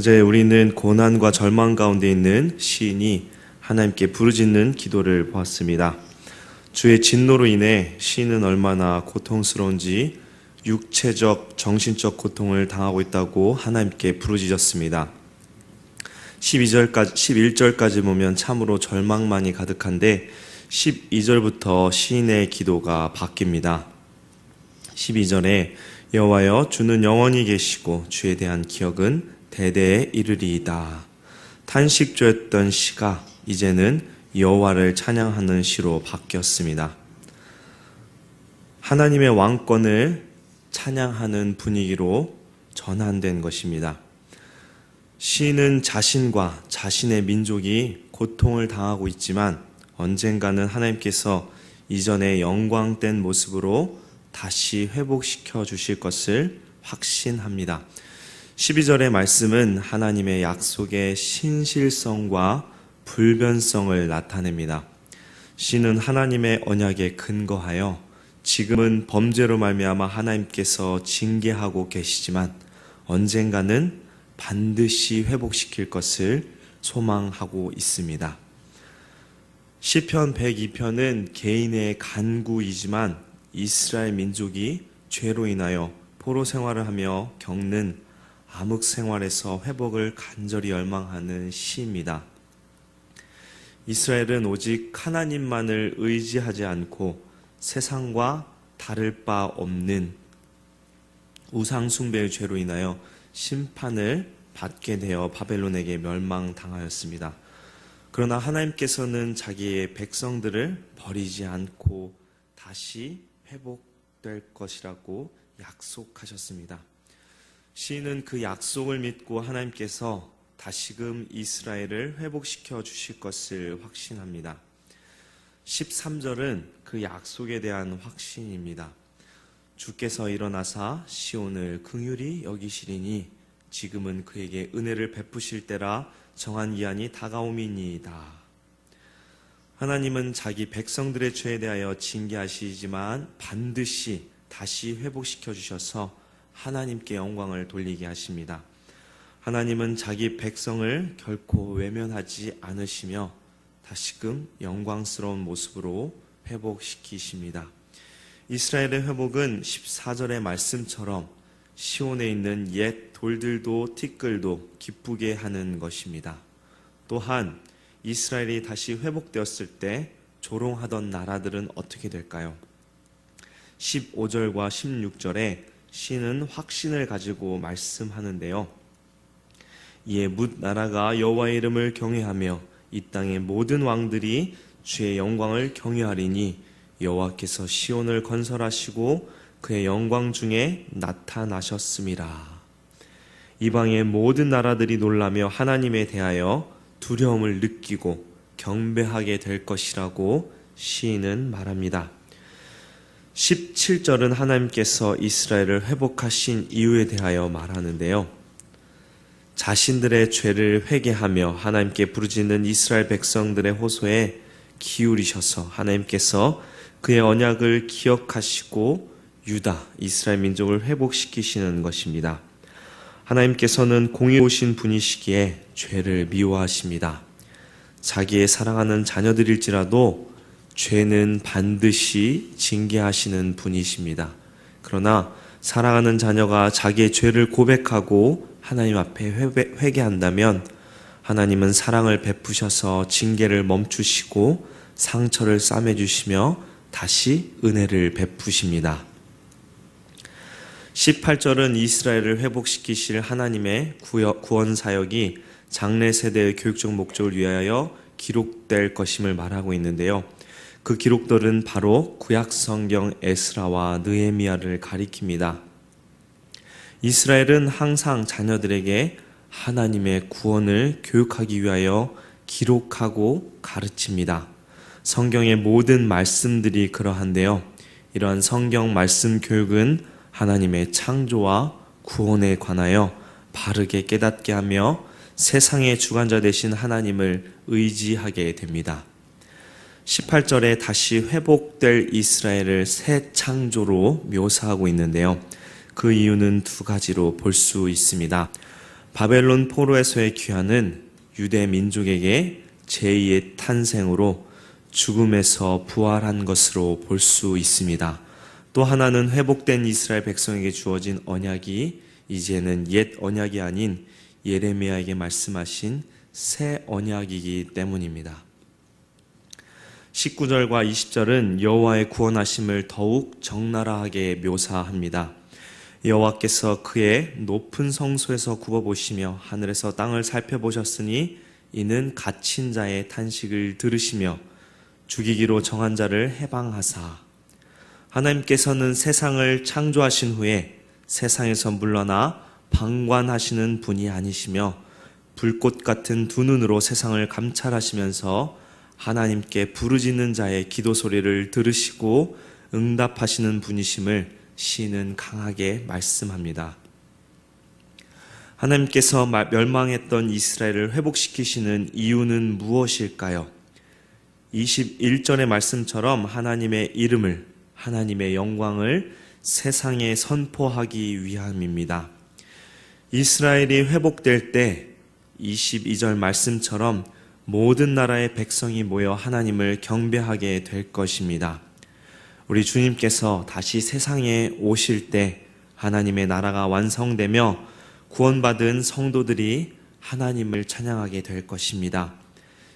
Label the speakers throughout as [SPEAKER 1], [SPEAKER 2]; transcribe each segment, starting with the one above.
[SPEAKER 1] 어제 우리는 고난과 절망 가운데 있는 시인이 하나님께 부르짖는 기도를 보았습니다. 주의 진노로 인해 시인은 얼마나 고통스러운지 육체적, 정신적 고통을 당하고 있다고 하나님께 부르짖었습니다. 11절까지 보면 참으로 절망만이 가득한데 12절부터 시인의 기도가 바뀝니다. 12절에 여호와여 주는 영원히 계시고 주에 대한 기억은 대대에 이르리이다. 탄식조였던 시가 이제는 여호와를 찬양하는 시로 바뀌었습니다. 하나님의 왕권을 찬양하는 분위기로 전환된 것입니다. 시인은 자신과 자신의 민족이 고통을 당하고 있지만 언젠가는 하나님께서 이전의 영광된 모습으로 다시 회복시켜 주실 것을 확신합니다. 12절의 말씀은 하나님의 약속의 신실성과 불변성을 나타냅니다. 시는 하나님의 언약에 근거하여 지금은 범죄로 말미암아 하나님께서 징계하고 계시지만 언젠가는 반드시 회복시킬 것을 소망하고 있습니다. 시편 102편은 개인의 간구이지만 이스라엘 민족이 죄로 인하여 포로 생활을 하며 겪는 암흑 생활에서 회복을 간절히 열망하는 시입니다. 이스라엘은 오직 하나님만을 의지하지 않고 세상과 다를 바 없는 우상 숭배의 죄로 인하여 심판을 받게 되어 바벨론에게 멸망당하였습니다. 그러나 하나님께서는 자기의 백성들을 버리지 않고 다시 회복될 것이라고 약속하셨습니다. 시인은 그 약속을 믿고 하나님께서 다시금 이스라엘을 회복시켜 주실 것을 확신합니다. 13절은 그 약속에 대한 확신입니다. 주께서 일어나사 시온을 긍휼히 여기시리니 지금은 그에게 은혜를 베푸실 때라 정한 기한이 다가옴이니이다. 하나님은 자기 백성들의 죄에 대하여 징계하시지만 반드시 다시 회복시켜 주셔서 하나님께 영광을 돌리게 하십니다. 하나님은 자기 백성을 결코 외면하지 않으시며 다시금 영광스러운 모습으로 회복시키십니다. 이스라엘의 회복은 14절의 말씀처럼 시온에 있는 옛 돌들도 티끌도 기쁘게 하는 것입니다. 또한 이스라엘이 다시 회복되었을 때 조롱하던 나라들은 어떻게 될까요? 15절과 16절에 시는 확신을 가지고 말씀하는데요. 이에 뭇 나라가 여호와의 이름을 경외하며 이 땅의 모든 왕들이 주의 영광을 경외하리니 여호와께서 시온을 건설하시고 그의 영광 중에 나타나셨음이라. 이방의 모든 나라들이 놀라며 하나님에 대하여 두려움을 느끼고 경배하게 될 것이라고 시인은 말합니다. 17절은 하나님께서 이스라엘을 회복하신 이유에 대하여 말하는데요. 자신들의 죄를 회개하며 하나님께 부르짖는 이스라엘 백성들의 호소에 기울이셔서 하나님께서 그의 언약을 기억하시고 유다, 이스라엘 민족을 회복시키시는 것입니다. 하나님께서는 공의로우신 분이시기에 죄를 미워하십니다. 자기의 사랑하는 자녀들일지라도 죄는 반드시 징계하시는 분이십니다. 그러나 사랑하는 자녀가 자기의 죄를 고백하고 하나님 앞에 회개한다면 하나님은 사랑을 베푸셔서 징계를 멈추시고 상처를 싸매주시며 다시 은혜를 베푸십니다. 18절은 이스라엘을 회복시키실 하나님의 구원 사역이 장래 세대의 교육적 목적을 위하여 기록될 것임을 말하고 있는데요. 그 기록들은 바로 구약성경 에스라와 느헤미야를 가리킵니다. 이스라엘은 항상 자녀들에게 하나님의 구원을 교육하기 위하여 기록하고 가르칩니다. 성경의 모든 말씀들이 그러한데요. 이러한 성경 말씀 교육은 하나님의 창조와 구원에 관하여 바르게 깨닫게 하며 세상의 주관자 되신 하나님을 의지하게 됩니다. 18절에 다시 회복될 이스라엘을 새 창조로 묘사하고 있는데요. 그 이유는 두 가지로 볼 수 있습니다. 바벨론 포로에서의 귀환은 유대 민족에게 제2의 탄생으로 죽음에서 부활한 것으로 볼 수 있습니다. 또 하나는 회복된 이스라엘 백성에게 주어진 언약이 이제는 옛 언약이 아닌 예레미야에게 말씀하신 새 언약이기 때문입니다. 19절과 20절은 여호와의 구원하심을 더욱 적나라하게 묘사합니다. 여호와께서 그의 높은 성소에서 굽어보시며 하늘에서 땅을 살펴보셨으니 이는 갇힌 자의 탄식을 들으시며 죽이기로 정한 자를 해방하사. 하나님께서는 세상을 창조하신 후에 세상에서 물러나 방관하시는 분이 아니시며 불꽃 같은 두 눈으로 세상을 감찰하시면서 하나님께 부르짖는 자의 기도 소리를 들으시고 응답하시는 분이심을 시인은 강하게 말씀합니다. 하나님께서 멸망했던 이스라엘을 회복시키시는 이유는 무엇일까요? 21절의 말씀처럼 하나님의 이름을, 하나님의 영광을 세상에 선포하기 위함입니다. 이스라엘이 회복될 때 22절 말씀처럼 모든 나라의 백성이 모여 하나님을 경배하게 될 것입니다. 우리 주님께서 다시 세상에 오실 때 하나님의 나라가 완성되며 구원받은 성도들이 하나님을 찬양하게 될 것입니다.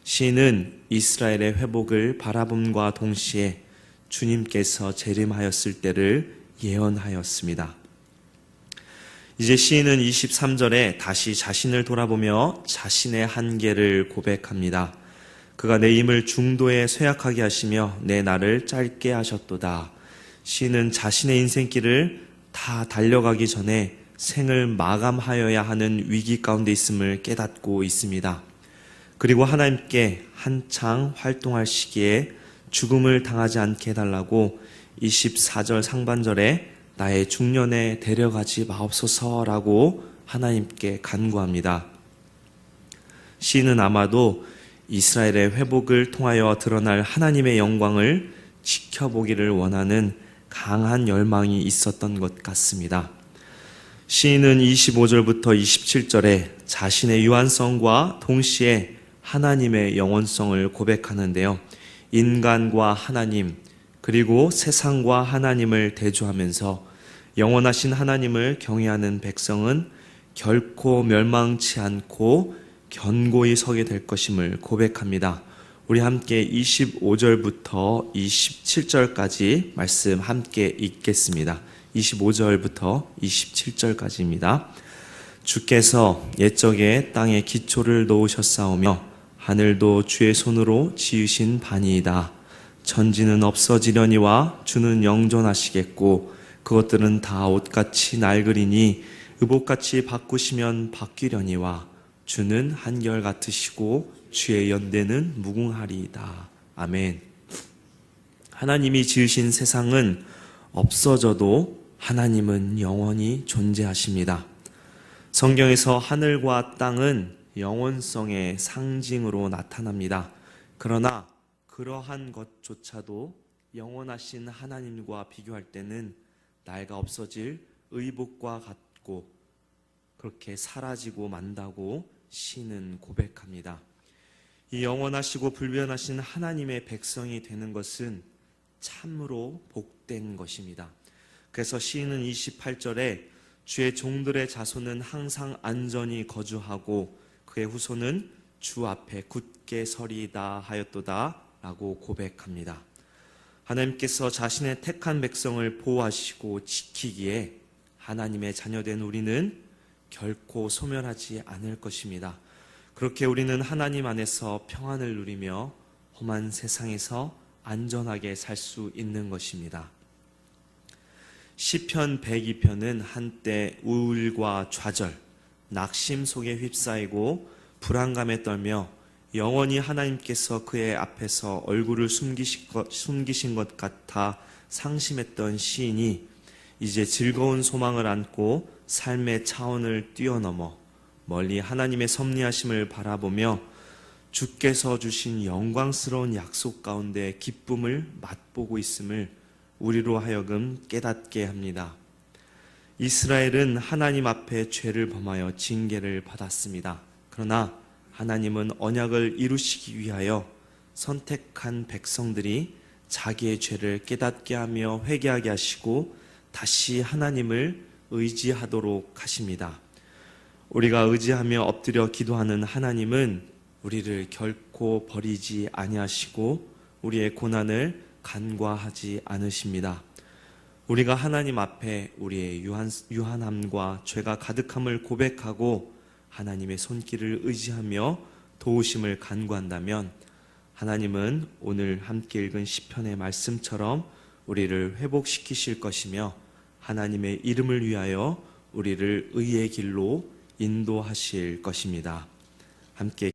[SPEAKER 1] 시인은 이스라엘의 회복을 바라봄과 동시에 주님께서 재림하였을 때를 예언하였습니다. 이제 시인은 23절에 다시 자신을 돌아보며 자신의 한계를 고백합니다. 그가 내 힘을 중도에 쇠약하게 하시며 내 날을 짧게 하셨도다. 시인은 자신의 인생길을 다 달려가기 전에 생을 마감하여야 하는 위기 가운데 있음을 깨닫고 있습니다. 그리고 하나님께 한창 활동할 시기에 죽음을 당하지 않게 해달라고 24절 상반절에 나의 중년에 데려가지 마옵소서라고 하나님께 간구합니다. 시인은 아마도 이스라엘의 회복을 통하여 드러날 하나님의 영광을 지켜보기를 원하는 강한 열망이 있었던 것 같습니다. 시인은 25절부터 27절에 자신의 유한성과 동시에 하나님의 영원성을 고백하는데요. 인간과 하나님, 그리고 세상과 하나님을 대조하면서 영원하신 하나님을 경외하는 백성은 결코 멸망치 않고 견고히 서게 될 것임을 고백합니다. 우리 함께 25절부터 27절까지 말씀 함께 읽겠습니다. 25절부터 27절까지입니다. 주께서 옛적에 땅에 기초를 놓으셨사오며 하늘도 주의 손으로 지으신 바니이다. 천지는 없어지려니와 주는 영존하시겠고 그것들은 다 옷같이 낡으리니 의복같이 바꾸시면 바뀌려니와 주는 한결같으시고 주의 연대는 무궁하리이다. 아멘. 하나님이 지으신 세상은 없어져도 하나님은 영원히 존재하십니다. 성경에서 하늘과 땅은 영원성의 상징으로 나타납니다. 그러나 그러한 것조차도 영원하신 하나님과 비교할 때는 낡아 없어질 의복과 같고 그렇게 사라지고 만다고 시는 고백합니다. 이 영원하시고 불변하신 하나님의 백성이 되는 것은 참으로 복된 것입니다. 그래서 시인은 28절에 주의 종들의 자손은 항상 안전히 거주하고 그의 후손은 주 앞에 굳게 서리이다 하였도다 라고 고백합니다. 하나님께서 자신의 택한 백성을 보호하시고 지키기에 하나님의 자녀된 우리는 결코 소멸하지 않을 것입니다. 그렇게 우리는 하나님 안에서 평안을 누리며 험한 세상에서 안전하게 살 수 있는 것입니다. 시편 102편은 한때 우울과 좌절, 낙심 속에 휩싸이고 불안감에 떨며 영원히 하나님께서 그의 앞에서 얼굴을 숨기신 것 같아 상심했던 시인이 이제 즐거운 소망을 안고 삶의 차원을 뛰어넘어 멀리 하나님의 섭리하심을 바라보며 주께서 주신 영광스러운 약속 가운데 기쁨을 맛보고 있음을 우리로 하여금 깨닫게 합니다. 이스라엘은 하나님 앞에 죄를 범하여 징계를 받았습니다. 그러나 하나님은 언약을 이루시기 위하여 선택한 백성들이 자기의 죄를 깨닫게 하며 회개하게 하시고 다시 하나님을 의지하도록 하십니다. 우리가 의지하며 엎드려 기도하는 하나님은 우리를 결코 버리지 아니하시고 우리의 고난을 간과하지 않으십니다. 우리가 하나님 앞에 우리의 유한함과 죄가 가득함을 고백하고 하나님의 손길을 의지하며 도우심을 간구한다면 하나님은 오늘 함께 읽은 시편의 말씀처럼 우리를 회복시키실 것이며 하나님의 이름을 위하여 우리를 의의 길로 인도하실 것입니다. 함께